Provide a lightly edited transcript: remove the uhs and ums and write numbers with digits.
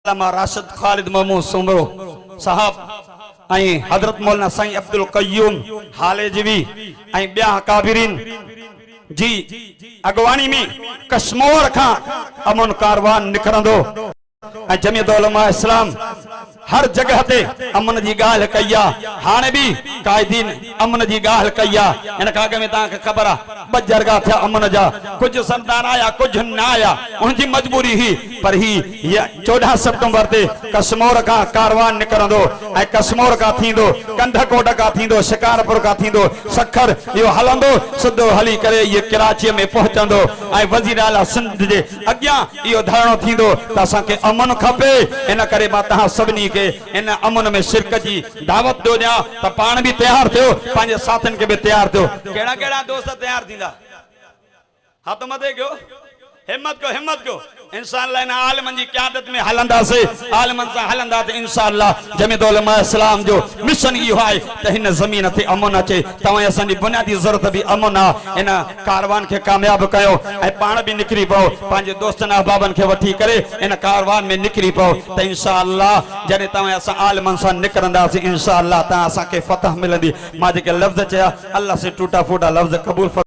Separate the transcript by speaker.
Speaker 1: राशिद खालिद महमूद सुमरो साहब हजरत मौलाना साईं अब्दुल कय्यूम हालेजवी ब्या काबिरीन जी अगवानी में कश्मीर का अमन कारवान निकरंदो जमीयत उलमा इस्लाम हर जगह ते अमन जी गाल कया हाने भी कायदीन अमन जी गाल कया इन कागे में ताके खबर आ बजरगा थे अमन जा कुछ सरदार आया कुछ न आया उनकी मजबूरी ही पर ही 14 सितंबर ते कश्मीर का कारवान निकरंदो ए कश्मीर का थींदो कंधकोट का थींदो शिकारपुर का थींदो सखर यो हलंदो सिद्धो हली करे ये कराची में पहुंचंदो ए वजीर आला सिंध जे अग्या यो धरणो थींदो त असा के अमन खपे इन करे मा तहा सबनी के इन अमन में शिरकत की दावत दो दिया त पान भी तैयार थियो पांजे साथन के भी तैयार थियो केड़ा केड़ा दोस्त तैयार थींदा हाथ मथे कयो हिम्मत को इंशाअल्लाह इन आलमन जी क़यादत में हलंदा से आलमन सा हलंदा त इंशाअल्लाह जमीयत उलमा इस्लाम जो मिशन इहो है त हिन जमीन ते अमन अचे तवा असन जी बुनियादी जरूरत भी अमन आ इन कारवान के कामयाब कयो ए पाण भी निकरी पओ पांजे दोस्तन अहबाबन के वठी करे इन कारवान में निकरी पओ त इंशाअल्लाह जने तवा अस आलमन सा निकरंदा से इंशाअल्लाह ता असा के फतह मिलंदी मा जे के लफ्ज चया अल्लाह से टूटा फूटा लफ्ज कबूल